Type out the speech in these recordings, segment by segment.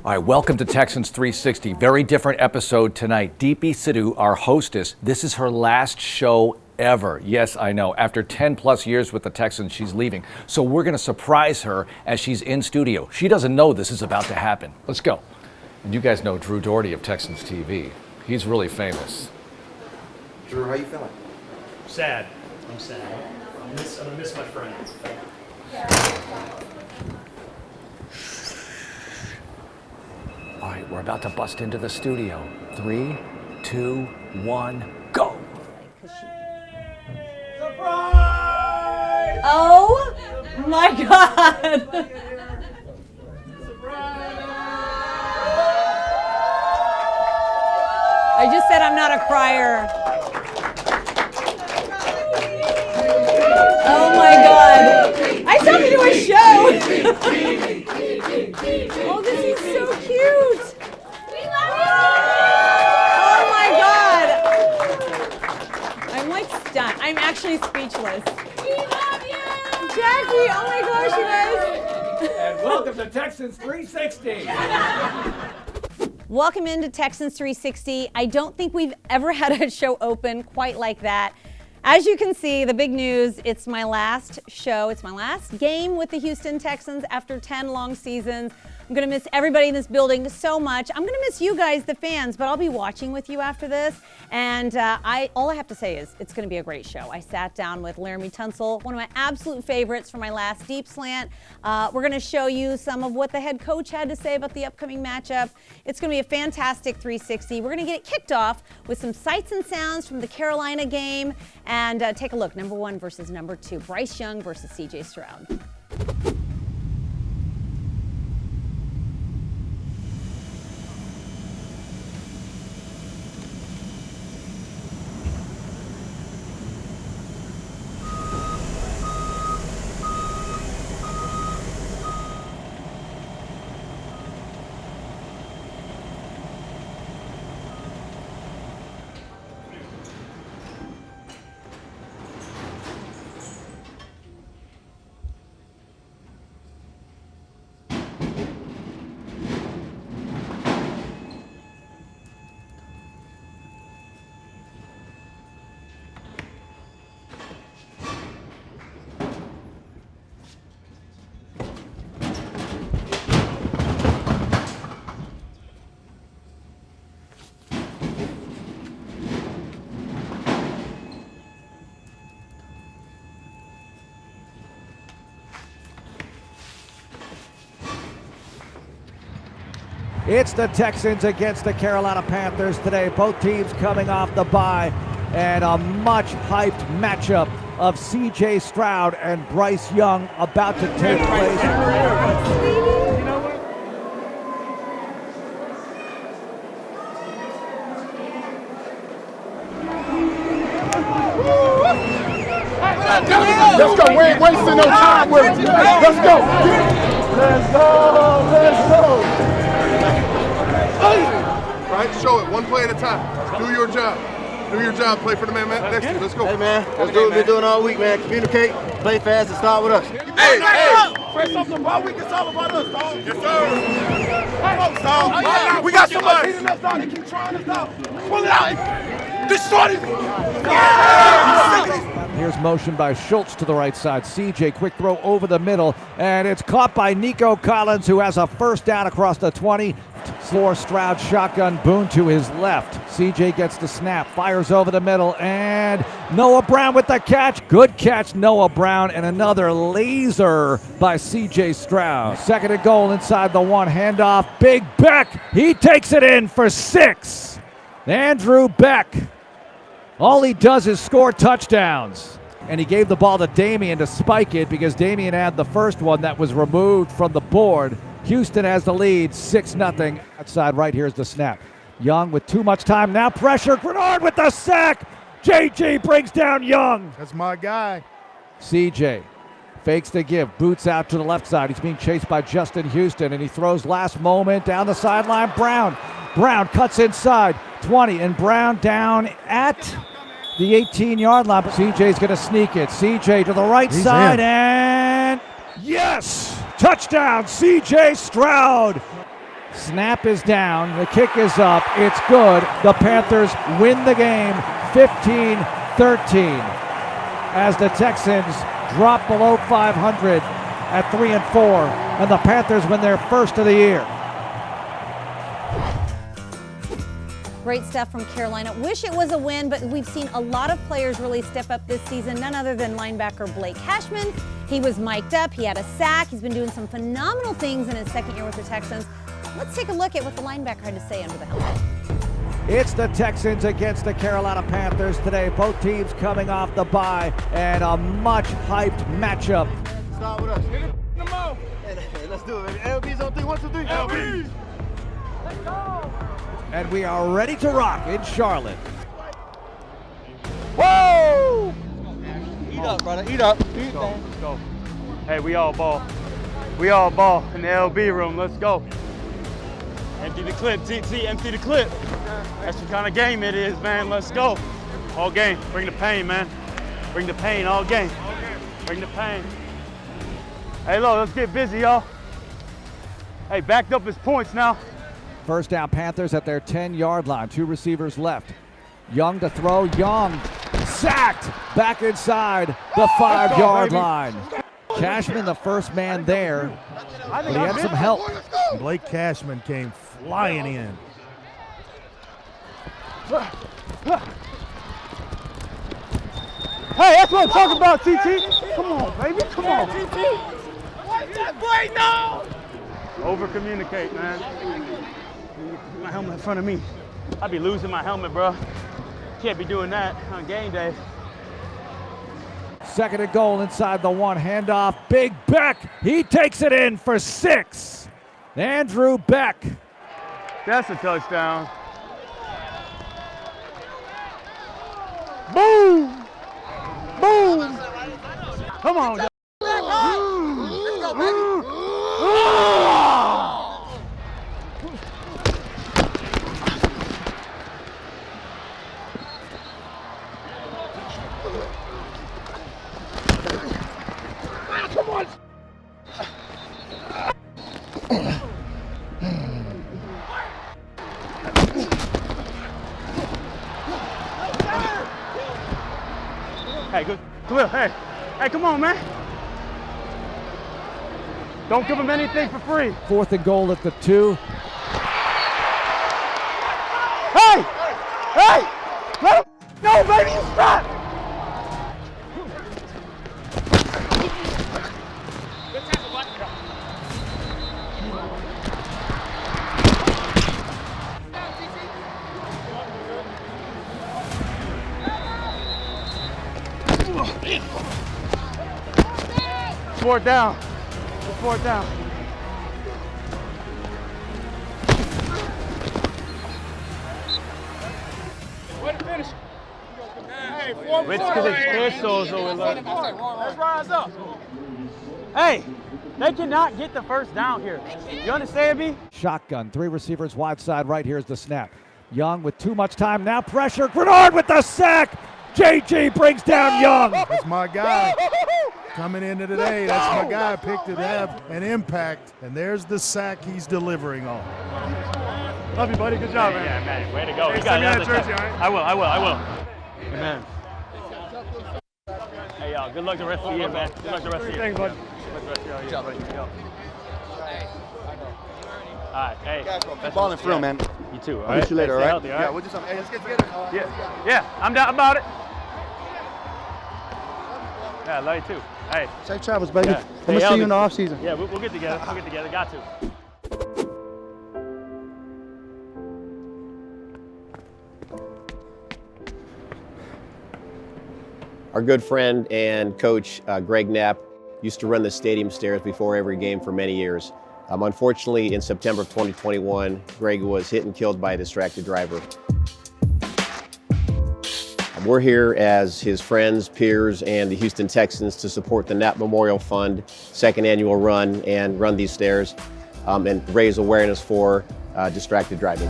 All right, welcome to Texans 360. Very different episode tonight. Deepi Sidhu, our hostess, this is her last show ever. Yes, I know. After 10 plus years with the Texans, she's leaving. So we're going to surprise her as she's in studio. She doesn't know this is about to happen. Let's go. And you guys know Drew Doherty of Texans TV. He's really famous. Drew, how you feeling? Sad. I'm sad. I'm gonna miss my friends. All right, we're about to bust into the studio. 3, 2, 1, go. Surprise! Oh my God! I just said I'm not a crier. Oh my God! I just have to do a show. Oh, this is so cute. We love you. Oh my God! I'm like stunned. I'm actually speechless. We love you, Jackie. Oh my gosh, you guys! And welcome to Texans 360. Welcome into Texans 360. I don't think we've ever had a show open quite like that. As you can see, the big news, it's my last show. It's my last game with the Houston Texans after 10 long seasons. I'm going to miss everybody in this building so much. I'm going to miss you guys, the fans, but I'll be watching with you after this. And all I have to say is it's going to be a great show. I sat down with Laremy Tunsil, one of my absolute favorites for my last Deep Slant. We're going to show you some of what the head coach had to say about the upcoming matchup. It's going to be a fantastic 360. We're going to get it kicked off with some sights and sounds from the Carolina game. And take a look, number 1 versus number 2. Bryce Young versus CJ Stroud. It's the Texans against the Carolina Panthers today. Both teams coming off the bye, and a much-hyped matchup of CJ Stroud and Bryce Young about to take place. Let's go. We ain't wasting no time with it. Let's go. Let's go. Let's go. Right, show it one play at a time. Do your job. Do your job. Play for the man next to you. Let's go. Hey, man. Let's do what we've been doing all week, man. Communicate, play fast, and start with us. Hey. Press something all week. It's all about us, dog. Yes, sir. Dog. We got somebody hitting us, dog. They keep trying us, dog. Pull it out. Destroy it. Yeah. Here's motion by Schultz to the right side. CJ, quick throw over the middle, and it's caught by Nico Collins, who has a first down across the 20. For Stroud, shotgun, Boone to his left. CJ gets the snap, fires over the middle, and Noah Brown with the catch. Good catch, Noah Brown, and another laser by CJ Stroud. Second and goal inside the 1, handoff. Big Beck, he takes it in for 6. Andrew Beck. All he does is score touchdowns. And he gave the ball to Damian to spike it because Damian had the first one that was removed from the board. Houston has the lead, 6-0. Outside right, here's the snap. Young with too much time, now pressure. Grenard with the sack. JG brings down Young. That's my guy. CJ fakes the give, boots out to the left side. He's being chased by Justin Houston, and he throws last moment down the sideline. Brown cuts inside, 20, and Brown down at the 18-yard line. CJ's going to sneak it. CJ to the right side, and yes! Touchdown, CJ Stroud. Snap is down. The kick is up. It's good. The Panthers win the game 15-13 as the Texans drop below 500 at 3-4, and the Panthers win their first of the year. Great stuff from Carolina. Wish it was a win, but we've seen a lot of players really step up this season, none other than linebacker Blake Cashman. He was mic'd up, he had a sack, he's been doing some phenomenal things in his second year with the Texans. Let's take a look at what the linebacker had to say under the helmet. It's the Texans against the Carolina Panthers today. Both teams coming off the bye, and a much hyped matchup. Start with us. Hit it in the mouth. Hey, let's do it. LB's on 3. 1, 2, 3. LB. Let's go. And we are ready to rock in Charlotte. Whoa! Eat up, brother. Eat up. Let's go. Let's go. Hey, we all ball. We all ball in the LB room. Let's go. Empty the clip, TT. Empty the clip. That's the kind of game it is, man. Let's go. All game. Bring the pain, man. Bring the pain all game. Bring the pain. Hey, look, let's get busy, y'all. Hey, backed up his points now. First down, Panthers at their 10-yard line. 2 receivers left. Young to throw. Young sacked back inside the 5-yard line. Cashman, the first man there, but he had some help. Blake Cashman came flying in. Hey, that's what I'm talking about, TT. Come on, baby. Come on. TT. Boy, no. Over communicate, man. My helmet in front of me. I'd be losing my helmet, bro. Can't be doing that on game day. Second and goal inside the 1. Handoff. Big Beck. He takes it in for 6. Andrew Beck. That's a touchdown. Boom! Boom! Come on, let's go, baby. Come on! Hey, good. Khalil, hey. Hey, come on, man. Don't give him anything for free. 4th and goal at the 2. Hey! Hey! Let him go, baby, you stop! Fourth down. 4th down. Way to finish. Hey, 4 more. It's because it's pistols over there. Let's rise up. Hey, they cannot get the first down here. You understand me? Shotgun. 3 receivers wide side right. Here's the snap. Young with too much time. Now pressure. Grenard with the sack. JG brings down Young. That's my guy. Coming into today, that's my guy. Picked it to have an impact, and there's the sack he's delivering on. Love you, buddy. Good job, man. Yeah, man. Way to go. Hey, send me that jersey, all right? I will. Amen. Hey, y'all. Good luck the rest of the year, man. Good luck the rest of the year. Thanks, bud. Good luck the rest of the year. Good job, buddy. All right. Hey. Keep balling through, man. You too, all I'll right? meet you later, all right? Healthy, all right? Yeah, we'll do something. Hey, let's get together. Yeah, I'm down about it. Yeah, I love you too. Hey. Safe travels, baby. Yeah. I'm going to see you in the offseason. Yeah, we'll get together. We'll get together. Got to. Our good friend and coach, Greg Naap, used to run the stadium stairs before every game for many years. Unfortunately, in September of 2021, Greg was hit and killed by a distracted driver. We're here as his friends, peers, and the Houston Texans to support the Naap Memorial Fund second annual run and run these stairs and raise awareness for distracted driving.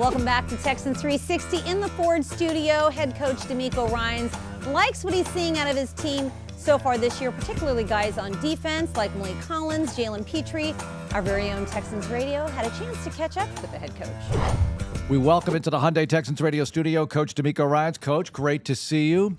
Welcome back to Texans 360 in the Ford studio. Head coach D'Amico Ryans likes what he's seeing out of his team so far this year, particularly guys on defense like Malik Collins, Jalen Petrie. Our very own Texans Radio had a chance to catch up with the head coach. We welcome into the Hyundai Texans radio studio Coach D'Amico Ryans. Coach, great to see you.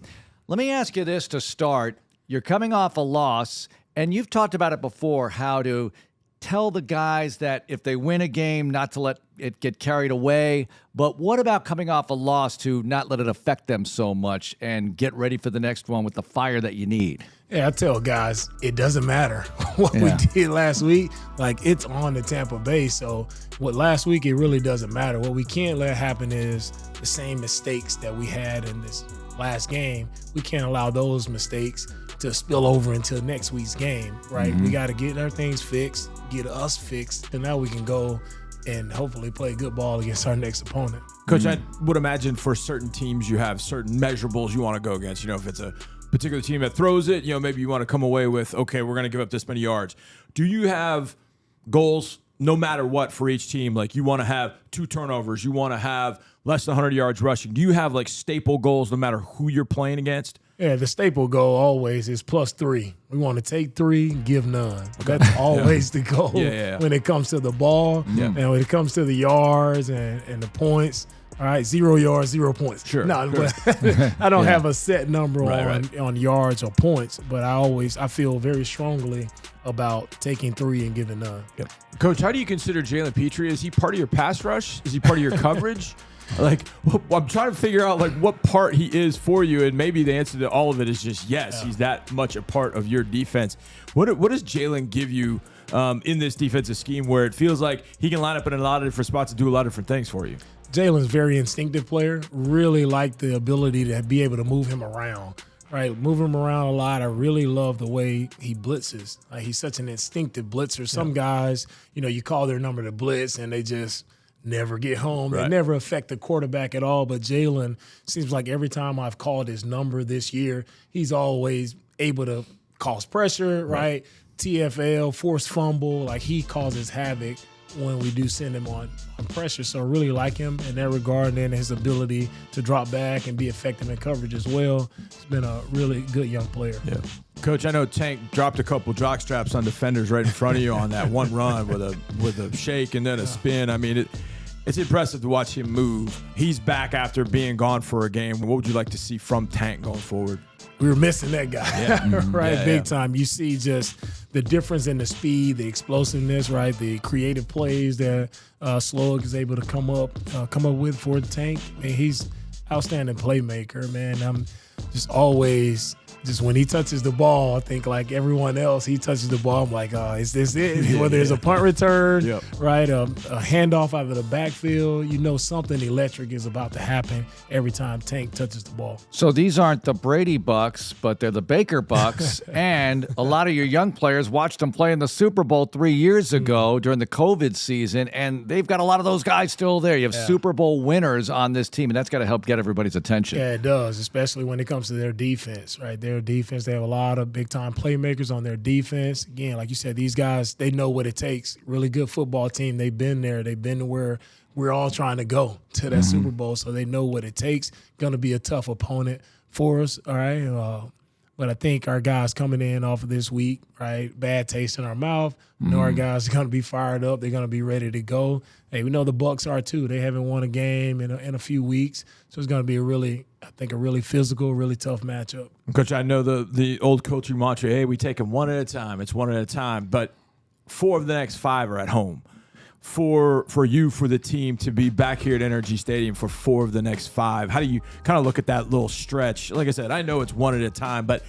Let me ask you this to start. You're coming off a loss, and you've talked about it before, how to tell the guys that if they win a game, not to let it get carried away. But what about coming off a loss to not let it affect them so much and get ready for the next one with the fire that you need? Yeah, I tell guys, it doesn't matter what we did last week. Like, it's on to Tampa Bay. So what last week, it really doesn't matter. What we can't let happen is the same mistakes that we had in this last game. We can't allow those mistakes to spill over into next week's game, right? We got to get our things fixed, get us fixed, and now we can go and hopefully play good ball against our next opponent. Coach, I would imagine for certain teams you have certain measurables you want to go against. You know, if it's a particular team that throws it, you know, maybe you want to come away with, okay, we're going to give up this many yards. Do you have goals no matter what for each team? Like, you want to have 2 turnovers, you want to have less than 100 yards rushing. Do you have like staple goals no matter who you're playing against? Yeah, the staple goal always is +3. We want to take 3, give none. That's always the goal when it comes to the ball and when it comes to the yards and the points. All right, 0 yards, 0 points. Sure. No, but I don't have a set number on yards or points, but I feel very strongly about taking 3 and giving none. Yep. Coach, how do you consider Jalen Petrie? Is he part of your pass rush? Is he part of your coverage? Like, I'm trying to figure out like what part he is for you, and maybe the answer to all of it is just yes. He's that much a part of your defense. What does Jalen give you in this defensive scheme where it feels like he can line up in a lot of different spots and do a lot of different things for you? Jalen's a very instinctive player. Really like the ability to be able to move him around. Right, move him around a lot. I really love the way he blitzes. He's such an instinctive blitzer. Some guys, you know, you call their number to blitz and they just never get home. They never affect the quarterback at all. But Jalen seems like every time I've called his number this year, he's always able to cause pressure, right? TFL, forced fumble. Like, he causes havoc when we do send him on pressure. So I really like him in that regard, and then his ability to drop back and be effective in coverage as well. He's been a really good young player. Yeah. Coach, I know Tank dropped a couple jock straps on defenders right in front of you on that one run with a shake and then a spin. I mean, it's impressive to watch him move. He's back after being gone for a game. What would you like to see from Tank going forward? We were missing that guy, big time. You see just the difference in the speed, the explosiveness, right? The creative plays that Slug is able to come up with for the Tank. Man, he's outstanding playmaker, man. I'm just always when he touches the ball, I think like everyone else, he touches the ball. I'm like, is this it? Whether it's a punt return, right, a handoff out of the backfield, you know something electric is about to happen every time Tank touches the ball. So these aren't the Brady Bucks, but they're the Baker Bucks. And a lot of your young players watched them play in the Super Bowl 3 years ago during the COVID season, and they've got a lot of those guys still there. You have Super Bowl winners on this team, and that's got to help get everybody's attention. Yeah, it does, especially when it comes to their defense, right? Their defense, they have a lot of big-time playmakers on their defense. Again, like you said, these guys, they know what it takes. Really good football team. They've been there. They've been to where we're all trying to go to that Super Bowl, so they know what it takes. Going to be a tough opponent for us, all right? But I think our guys coming in off of this week, right, bad taste in our mouth. We know our guys are going to be fired up. They're going to be ready to go. Hey, we know the Bucs are too. They haven't won a game in a few weeks, so it's going to be a really physical, really tough matchup. Coach, I know the old coaching mantra, hey, we take them one at a time. It's one at a time. But 4 of the next 5 are at home. For you, for the team to be back here at Energy Stadium for 4 of the next 5, how do you kind of look at that little stretch? Like I said, I know it's one at a time, but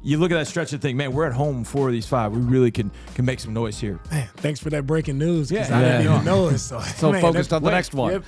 you look at that stretch and think, man, we're at home 4 of these 5. We really can make some noise here. Man, thanks for that breaking news, because I didn't even know it. So man, focused on the next one. Yep.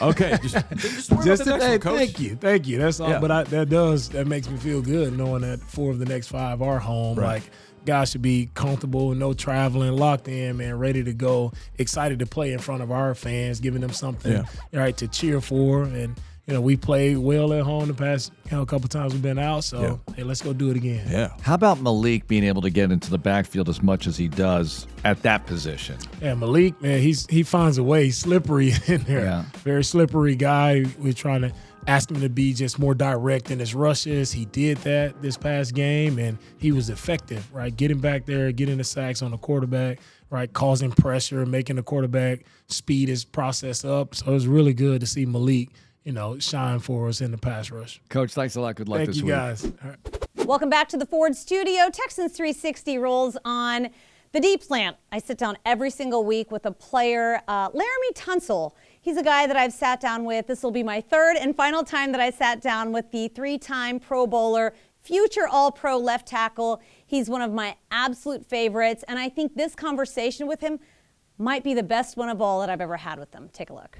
Okay, just worry about the next one, Coach. Thank you. That's all. But that makes me feel good knowing that 4 of the next 5 are home. Right. Like, guys should be comfortable, no traveling, locked in, man, ready to go, excited to play in front of our fans, giving them something right to cheer for. And we played well at home the past couple times we've been out. So, hey, let's go do it again. Yeah. How about Malik being able to get into the backfield as much as he does at that position? Yeah, Malik, man, he finds a way. He's slippery in there. Yeah. Very slippery guy. We're trying to ask him to be just more direct in his rushes. He did that this past game, and he was effective, right? Getting back there, getting the sacks on the quarterback, right? Causing pressure, making the quarterback speed his process up. So it was really good to see Malik, shine for us in the pass rush. Coach, thanks a lot. Good luck this week. Thank you, guys. All right. Welcome back to the Ford Studio. Texans 360 rolls on the Deep Slant. I sit down every single week with a player, Laremy Tunsil. He's a guy that I've sat down with. This will be my third and final time that I sat down with the 3-time Pro Bowler, future All-Pro left tackle. He's one of my absolute favorites, and I think this conversation with him might be the best one of all that I've ever had with him. Take a look.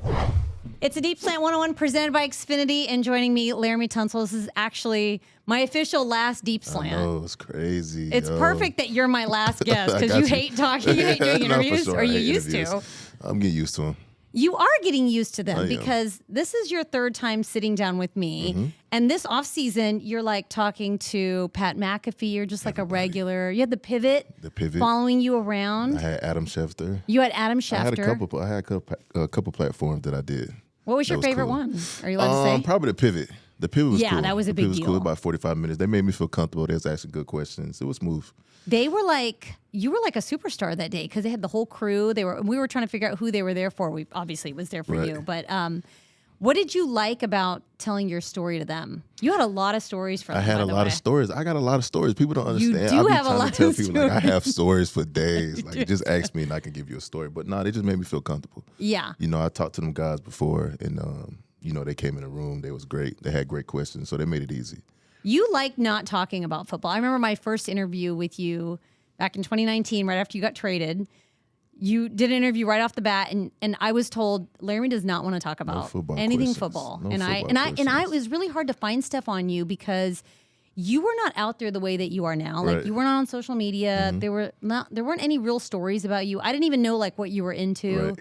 It's a Deep Slant 101 presented by Xfinity, and joining me, Laremy Tunsil. This is actually my official last Deep Slant. I know, it's crazy. It's perfect that you're my last guest because you hate talking, you hate doing interviews, sure. or you used to. I'm getting used to them. You are getting used to them I because this is your third time sitting down with me. And this offseason, you're like talking to Pat McAfee. You're just like a regular. You had the pivot following you around. I had Adam Schefter. You had Adam Schefter. I had a couple platforms that I did. What was your favorite one? Are you allowed to say? Probably the pivot. The pivot was cool. Yeah, that was a big deal. The pivot was cool, about 45 minutes. They made me feel comfortable. They was asking good questions. It was smooth. They were like, you were like a superstar that day because they had the whole crew. We were trying to figure out who they were there for. We obviously was there for you. But what did you like about telling your story to them? You had a lot of stories for them. I had a lot of stories. I got a lot of stories. People don't understand. You do have a lot of stories. I tell people, I have stories for days. Like, just ask me and I can give you a story. But no, they just made me feel comfortable. Yeah. I talked to them guys before, and they came in the room. They was great. They had great questions, so they made it easy. You like not talking about football. I remember my first interview with you back in 2019, right after you got traded. You did an interview right off the bat, and I was told Laremy does not want to talk about anything football. And it was really hard to find stuff on you because you were not out there the way that you are now. Like you weren't on social media. There weren't any real stories about you. I didn't even know like what you were into. Right.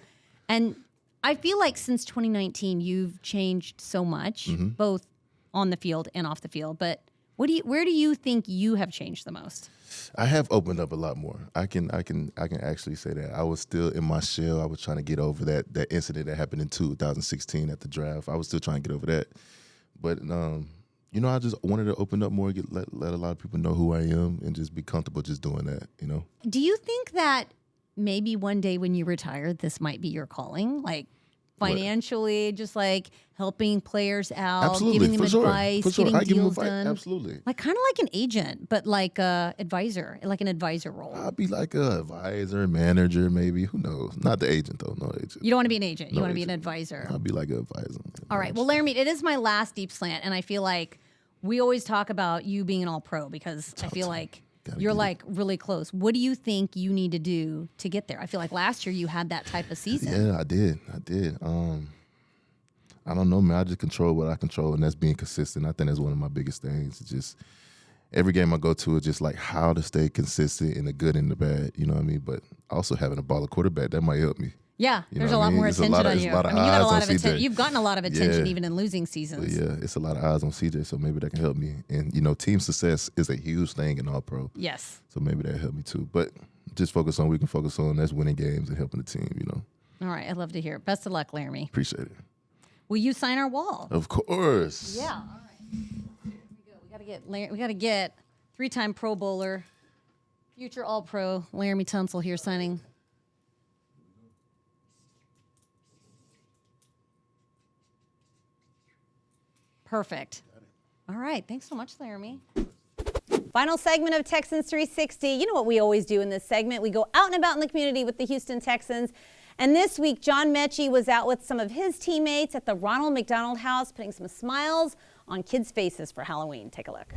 And I feel like since 2019 you've changed so much, both on the field and off the field. But where do you think you have changed the most? I have opened up a lot more. I can actually say that. I was still in my shell. I was trying to get over that incident that happened in 2016 at the draft. I was still trying to get over that. But I just wanted to open up more, let a lot of people know who I am, and just be comfortable just doing that. Do you think that maybe one day when you retire, this might be your calling? Like financially, just like helping players out, giving them advice, getting deals done. Absolutely. Like kind of like an agent, but like a advisor, like an advisor role. I'll be like an advisor, manager, maybe. Who knows? Not the agent, though. No agent. You don't want to be an agent. You want to be an advisor. I'll be like an advisor. All right. Well, Laremy, it is my last Deep Slant, and I feel like we always talk about you being an all-pro because I feel like you're like really close. What do you think you need to do to get there? I feel like last year you had that type of season. Yeah, I did. I don't know, man. I just control what I control, and that's being consistent. I think that's one of my biggest things. It's just every game I go to is just like how to stay consistent in the good and the bad. You know what I mean? But also having a baller quarterback, that might help me. Yeah, there's a lot more attention on you. I mean, you got a lot of attention. You've gotten a lot of attention even in losing seasons. But yeah, it's a lot of eyes on CJ, so maybe that can help me. And team success is a huge thing in all pro. Yes. So maybe that helped me too. But just focus on what we can focus on. That's winning games and helping the team. All right, I'd love to hear it. Best of luck, Laremy. Appreciate it. Will you sign our wall? Of course. Yeah. All right. Here we go. We got to get 3-time Pro Bowler, future All-Pro Laremy Tunsil here signing. Perfect. All right. Thanks so much, Laremy. Final segment of Texans 360. You know what we always do in this segment. We go out and about in the community with the Houston Texans. And this week, John Mechie was out with some of his teammates at the Ronald McDonald house, putting some smiles on kids' faces for Halloween. Take a look.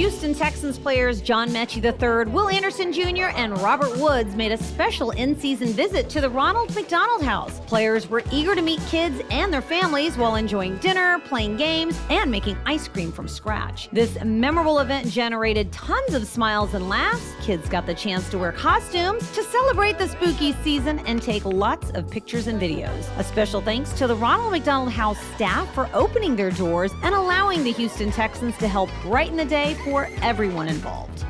Houston Texans players John Mechie III, Will Anderson Jr., and Robert Woods made a special in-season visit to the Ronald McDonald house. Players were eager to meet kids and their families while enjoying dinner, playing games, and making ice cream from scratch. This memorable event generated tons of smiles and laughs. Kids got the chance to wear costumes to celebrate the spooky season and take lots of pictures and videos. A special thanks to the Ronald McDonald House staff for opening their doors and allowing the Houston Texans to help brighten the day for everyone involved.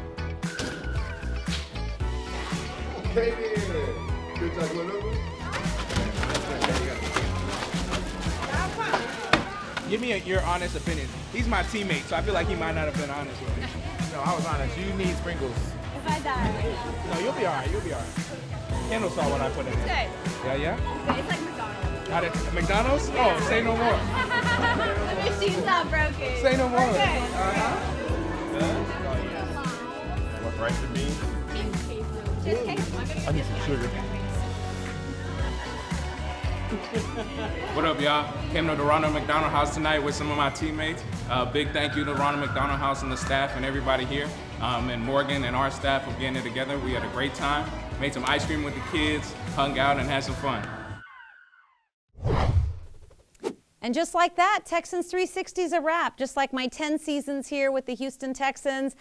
Give me your honest opinion. He's my teammate, so I feel like he might not have been honest with me. No, I was honest. You need sprinkles. If I die. No, you'll be all right. You'll be all right. Kendall saw what I put in It's there. good. Yeah? It's like McDonald's. Not at McDonald's? Yeah. Oh, say no more. The machine's not broken. Say no more. We're good. What, rice and beans? Just queso. I need some sugar. What up, y'all? Came to the Ronald McDonald House tonight with some of my teammates. Big thank you to Ronald McDonald House and the staff and everybody here, and Morgan and our staff for getting it together. We had a great time, made some ice cream with the kids, hung out, and had some fun. And just like that, Texans 360 is a wrap. Just like my 10 seasons here with the Houston Texans.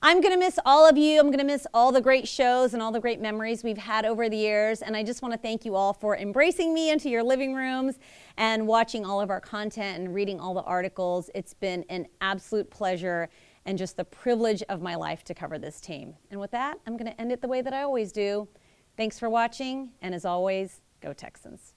I'm going to miss all of you. I'm going to miss all the great shows and all the great memories we've had over the years. And I just want to thank you all for embracing me into your living rooms and watching all of our content and reading all the articles. It's been an absolute pleasure and just the privilege of my life to cover this team. And with that, I'm going to end it the way that I always do. Thanks for watching. And as always, go Texans.